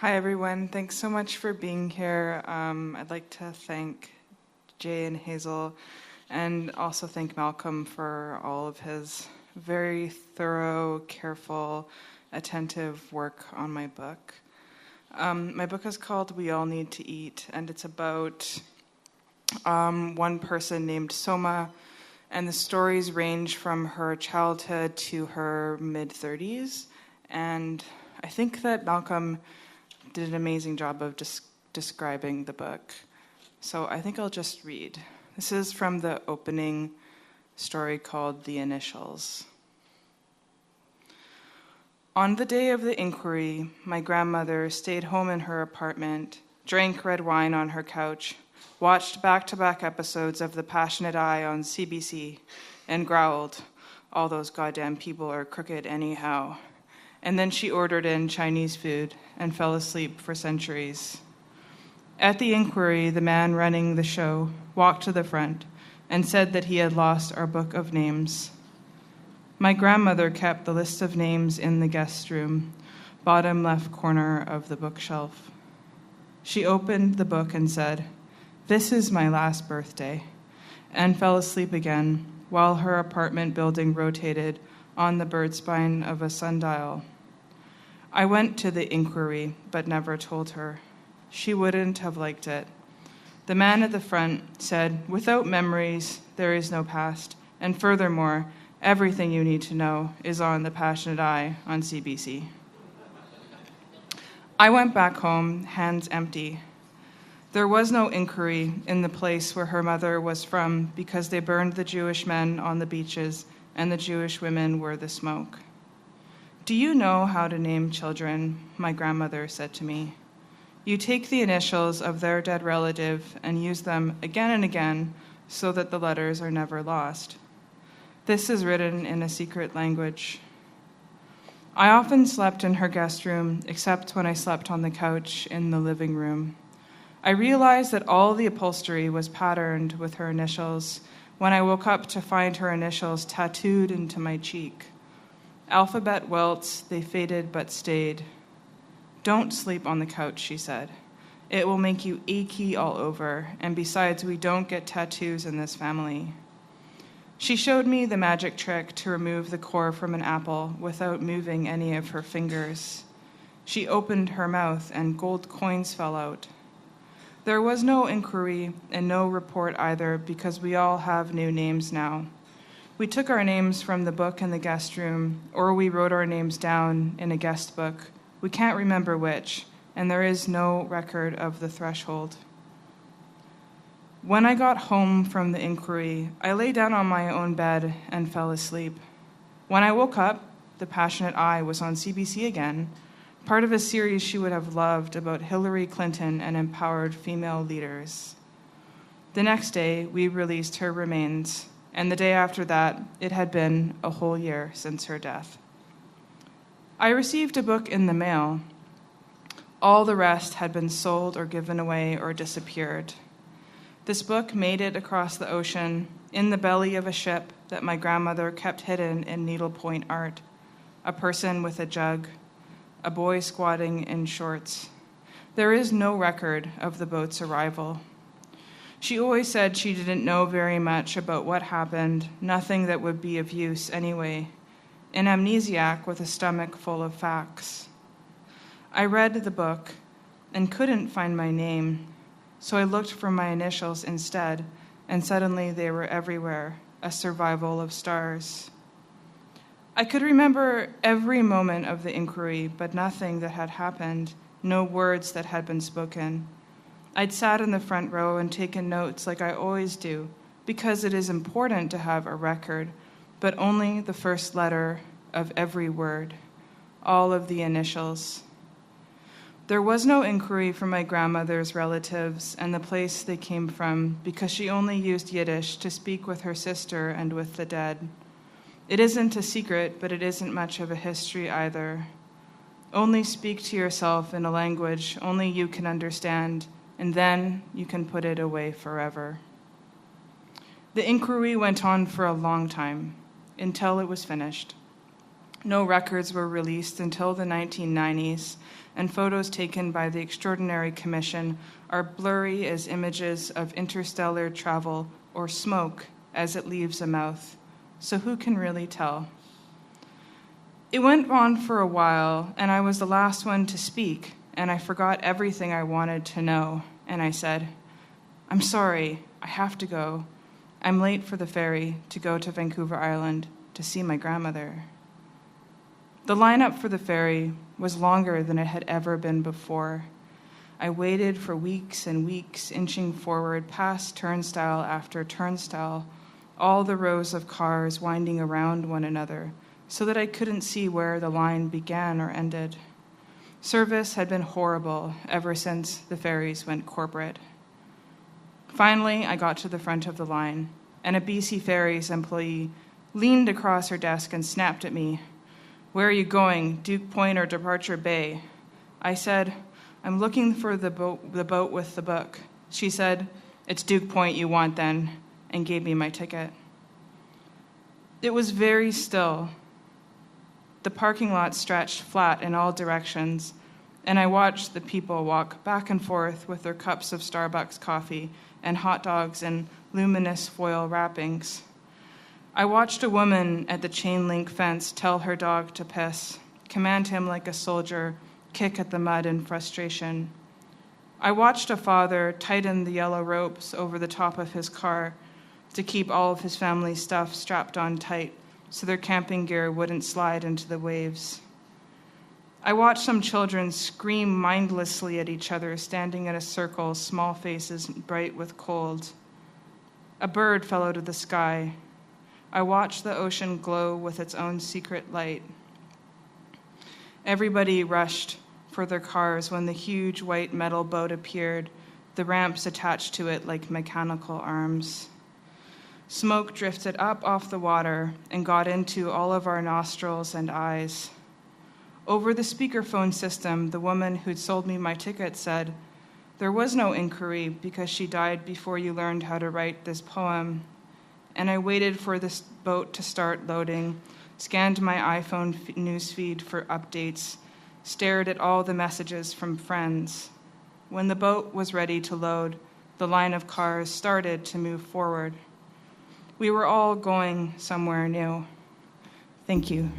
Hi, everyone. Thanks so much for being here. I'd like to thank Jay and Hazel, and also thank Malcolm for all of his very thorough, careful, attentive work on my book. My book is called We All Need to Eat, and it's about one person named Soma, and the stories range from her childhood to her mid-30s. And I think that Malcolm did an amazing job of describing the book. So I think I'll just read. This is from the opening story called The Initials. On the day of the inquiry, my grandmother stayed home in her apartment, drank red wine on her couch, watched back-to-back episodes of The Passionate Eye on CBC, and growled, "All those goddamn people are crooked anyhow." And then she ordered in Chinese food and fell asleep for centuries. At the inquiry, the man running the show walked to the front and said that he had lost our book of names. My grandmother kept the list of names in the guest room, bottom left corner of the bookshelf. She opened the book and said, "This is my last birthday," and fell asleep again while her apartment building rotated on the bird spine of a sundial. I went to the inquiry, but never told her. She wouldn't have liked it. The man at the front said, "Without memories, there is no past, and furthermore, everything you need to know is on The Passionate Eye on CBC." I went back home, hands empty. There was no inquiry in the place where her mother was from because they burned the Jewish men on the beaches and the Jewish women were the smoke. "Do you know how to name children?" my grandmother said to me. "You take the initials of their dead relative and use them again and again so that the letters are never lost. This is written in a secret language." I often slept in her guest room, except when I slept on the couch in the living room. I realized that all the upholstery was patterned with her initials when I woke up to find her initials tattooed into my cheek. Alphabet welts, they faded but stayed. "Don't sleep on the couch," she said. "It will make you achy all over, and besides, we don't get tattoos in this family." She showed me the magic trick to remove the core from an apple without moving any of her fingers. She opened her mouth and gold coins fell out. There was no inquiry and no report either because we all have new names now. We took our names from the book in the guest room, or we wrote our names down in a guest book. We can't remember which, and there is no record of the threshold. When I got home from the inquiry, I lay down on my own bed and fell asleep. When I woke up, The Passionate Eye was on CBC again, part of a series she would have loved about Hillary Clinton and empowered female leaders. The next day, we released her remains, and the day after that, it had been a whole year since her death. I received a book in the mail. All the rest had been sold or given away or disappeared. This book made it across the ocean in the belly of a ship that my grandmother kept hidden in needlepoint art, a person with a jug, a boy squatting in shorts. There is no record of the boat's arrival. She always said she didn't know very much about what happened, nothing that would be of use anyway, an amnesiac with a stomach full of facts. I read the book and couldn't find my name, so I looked for my initials instead, and suddenly they were everywhere, a survival of stars. I could remember every moment of the inquiry, but nothing that had happened, no words that had been spoken. I'd sat in the front row and taken notes like I always do, because it is important to have a record, but only the first letter of every word, all of the initials. There was no inquiry from my grandmother's relatives and the place they came from because she only used Yiddish to speak with her sister and with the dead. It isn't a secret, but it isn't much of a history either. Only speak to yourself in a language only you can understand, and then you can put it away forever. The inquiry went on for a long time, until it was finished. No records were released until the 1990s, and photos taken by the Extraordinary Commission are blurry as images of interstellar travel or smoke as it leaves a mouth. So who can really tell? It went on for a while, and I was the last one to speak, and I forgot everything I wanted to know, and I said, "I'm sorry, I have to go. I'm late for the ferry to go to Vancouver Island to see my grandmother." The lineup for the ferry was longer than it had ever been before. I waited for weeks and weeks, inching forward past turnstile after turnstile, all the rows of cars winding around one another, so that I couldn't see where the line began or ended. Service had been horrible ever since the ferries went corporate. Finally, I got to the front of the line, and a BC Ferries employee leaned across her desk and snapped at me. "Where are you going, Duke Point or Departure Bay?" I said, "I'm looking for the boat with the book." She said, "It's Duke Point you want then," and gave me my ticket. It was very still. The parking lot stretched flat in all directions, and I watched the people walk back and forth with their cups of Starbucks coffee and hot dogs in luminous foil wrappings. I watched a woman at the chain-link fence tell her dog to piss, command him like a soldier, kick at the mud in frustration. I watched a father tighten the yellow ropes over the top of his car to keep all of his family's stuff strapped on tight so their camping gear wouldn't slide into the waves. I watched some children scream mindlessly at each other, standing in a circle, small faces bright with cold. A bird fell out of the sky. I watched the ocean glow with its own secret light. Everybody rushed for their cars when the huge white metal boat appeared, the ramps attached to it like mechanical arms. Smoke drifted up off the water and got into all of our nostrils and eyes. Over the speakerphone system, the woman who'd sold me my ticket said, "There was no inquiry because she died before you learned how to write this poem." And I waited for this boat to start loading, scanned my iPhone newsfeed for updates, stared at all the messages from friends. When the boat was ready to load, the line of cars started to move forward. We were all going somewhere new. Thank you.